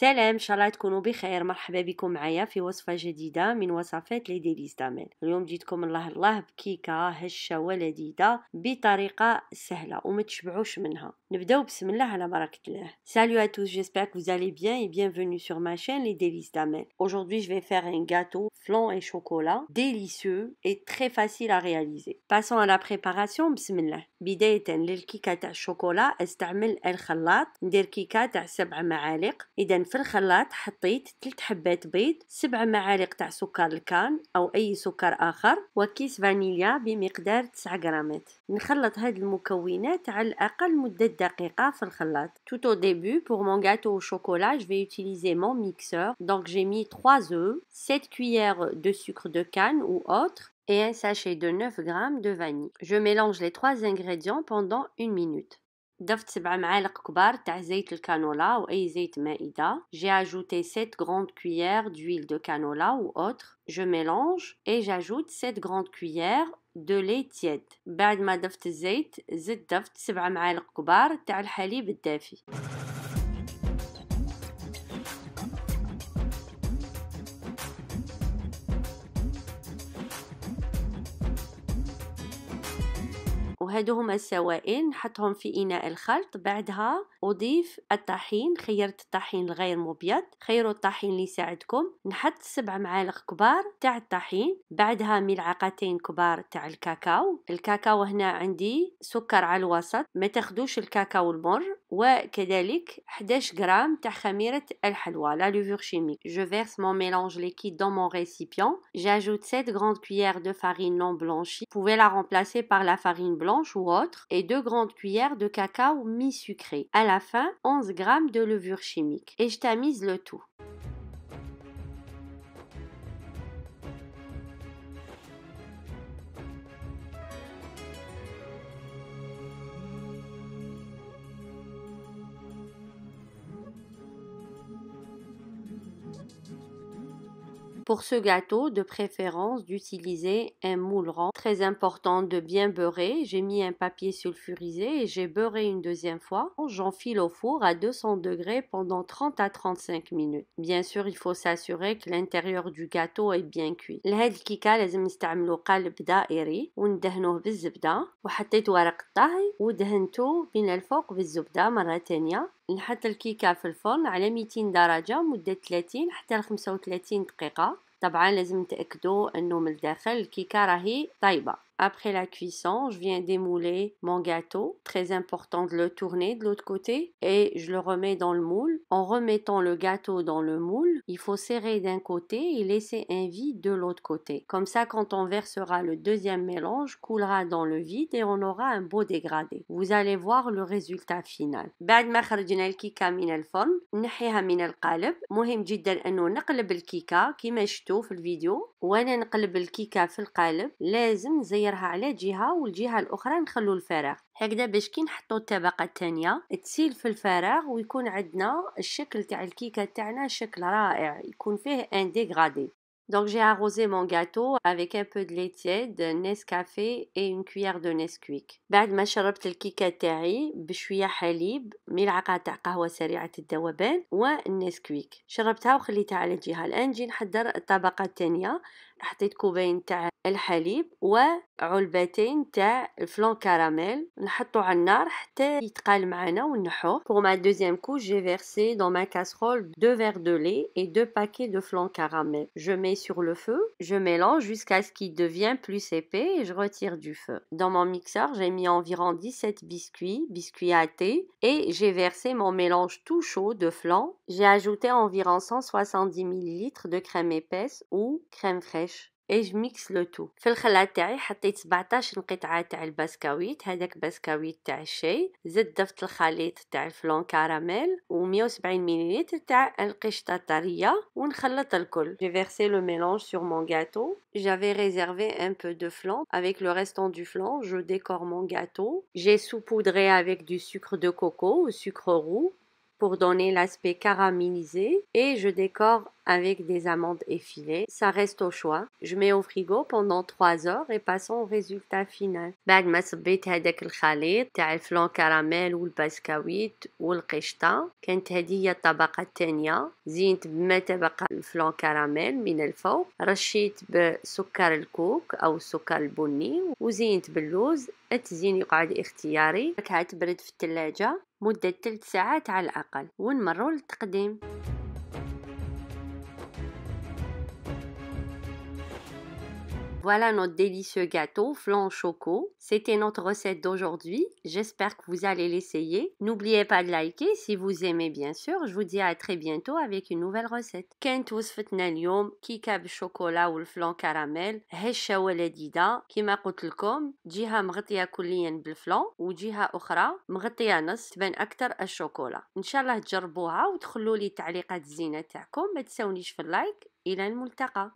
سلام، ان شاء الله تكونوا بخير. مرحبا بكم معايا في وصفة جديدة من وصفات لي ديليز دامل. اليوم جيتكم الله بكيكة هشة ولذيذة بطريقة سهلة وما تشبعوش منها. نبداو بسم الله على بركة الله. Salut à tous, j'espère que vous allez bien et bienvenue sur ma chaîne les délices d'Amel. Aujourd'hui, je vais faire un gâteau flan et chocolat délicieux et très facile à réaliser. Passons à la préparation. Bismillah. بداية للكيكة تاع الشوكولا استعمل الخلاط. ندير كيكة تاع 7 معالق. إذا في الخلاط حطيت 3 حبات بيض، 7 معالق تاع سكر الكان أو أي سكر آخر، وكيس فانيليا بمقدار 9 غرامات. نخلط هاد المكونات على الأقل مدة دقيقة في الخلاط. Tout au début, pour mon gâteau au chocolat, je vais utiliser mon mixeur. Donc j'ai mis 3 œufs, 7 cuillères de sucre de canne ou autre, et un sachet de 9 grammes de vanille. Je mélange les 3 ingrédients pendant 1 minute. ضفت 7 معالق كبار تاع زيت الكانولا أو أي زيت مائدة. J'ai ajouté 7 grandes cuillères d'huile de canola ou autre. Je mélange et j'ajoute 7 grandes cuillères de lait tiède. بعد ما ضفت الزيت ضفت 7 معالق كبار تاع الحليب الدافي. وهادو هما السوائل نحطهم في إناء الخلط. بعدها أضيف الطحين. خيرت الطحين الغير مبيض، خيروا الطحين اللي يساعدكم. نحط 7 معالق كبار تاع الطحين، بعدها ملعقتين كبار تاع الكاكاو. الكاكاو هنا عندي سكر على الوسط، ما تاخدوش الكاكاو المر، وكذلك 11 غرام تاع خميرة الحلوى la levure chimique. Je verse mon mélange liquide dans mon récipient. J'ajoute 7 grandes cuillères de farine non blanchie. Vous pouvez la remplacer par la farine blanche ou autre, et 2 grandes cuillères de cacao mi-sucré. À la fin, 11 grammes de levure chimique. Et je tamise le tout. Pour ce gâteau, de préférence d'utiliser un moule rond. Très important de bien beurrer. J'ai mis un papier sulfurisé et j'ai beurré une deuxième fois. J'enfile au four à 200 degrés pendant 30 à 35 minutes. Bien sûr, il faut s'assurer que l'intérieur du gâteau est bien cuit. لهاد الكيكة لازم نستعملو قالب دائري وندهنوه بالزبدة، وحطيت ورق الطهي ودهنته من الفوق بالزبدة مرة تانية. نحط الكيكة في الفرن على 200 درجة مدة 30 حتى 35 دقيقة. طبعا لازم تأكدوا انه من الداخل الكيكة راهي طيبة. Après la cuisson, je viens démouler mon gâteau. Très important de le tourner de l'autre côté et je le remets dans le moule. En remettant le gâteau dans le moule, il faut serrer d'un côté et laisser un vide de l'autre côté. Comme ça, quand on versera le deuxième mélange, coulera dans le vide et on aura un beau dégradé. Vous allez voir le résultat final. بعد ما خرجنا الكيكة من الفرن نحيها من القالب. مهم جدا انه نقلب الكيكة كما شفتوا في الفيديو. وانا نقلب الكيكة في القالب لازم نزيرها على جهة والجهة الأخرى نخلو الفراغ هكذا باش كي نحطو الطبقة الثانية تسيل في الفراغ ويكون عندنا الشكل تاع الكيكة تاعنا شكل رائع، يكون فيه ان ديغرادي. Donc j'ai arrosé mon gâteau avec un peu de lait tiède, Nescafé et une cuillère de Nesquik. بعد ما شربت الكيكة تاعي بشوية حليب، ملعقة تاع قهوة سريعة الذوبان والنسكويك، شربتها وخليتها على جهة. الآن نجي نحضر الطبقة الثانية. حطيت كوبين تاع الحليب وعلبتين تاع الفلون كراميل، نحطو على النار حتى يتقال معنا ونحوه. Pour ma deuxième couche, j'ai versé dans ma casserole 2 verres de lait et 2 paquets de flan caramel. Je mets sur le feu, je mélange jusqu'à ce qu'il devienne plus épais et je retire du feu. Dans mon mixeur, j'ai mis environ 17 biscuits à thé, et j'ai versé mon mélange tout chaud de flan. J'ai ajouté environ 170 ml de crème épaisse ou crème fraîche. Et je mixe le tout. في الخلاط تاعي حطيت 17 قطعة تاع البسكويت، هذاك بسكويت تاع الشاي. ضفت الخليط تاع الفلون كراميل و170 ملل تاع القشطة طرية ونخلط الكل. J'ai versé le mélange sur mon gâteau. J'avais réservé un peu de flan. Avec le restant du flan, je décore mon gâteau. J'ai saupoudré avec du sucre de coco ou sucre roux. pour donner l'aspect caramélisé et je décore avec des amandes effilées. Ça reste au choix. Je mets au frigo pendant 3 heures et passons au résultat final. بعد ما صبيت هذاك الخليط تاع الفلان كراميل والبسكويت والقشطة، كانت هذه هي الطبقة الثانية. زينت بما تبقى الفلان كراميل من الفوق، رشيت بسكر الكوك أو السكر البني وزينت باللوز. التزيين يقعد اختياري. راكها تبرد في الثلاجة مدة 3 ساعات على الأقل ونمروا للتقديم. Voilà notre délicieux gâteau flan choco. C'était notre recette d'aujourd'hui. J'espère que vous allez l'essayer. N'oubliez pas de liker si vous aimez bien sûr. Je vous dis à très bientôt avec une nouvelle recette. كانت وصفتنا اليوم كيكة بالشوكولا والفلان كراميل هشة ولذيذة. كما قلت لكم جهة مغطية كليا بالفلان وجهة أخرى مغطية نص تبان أكثر الشوكولا. إن شاء الله تجربوها وتخلوا لي تعليقات زينة تاعكم. ما تنسونيش في اللايك. إلى الملتقى.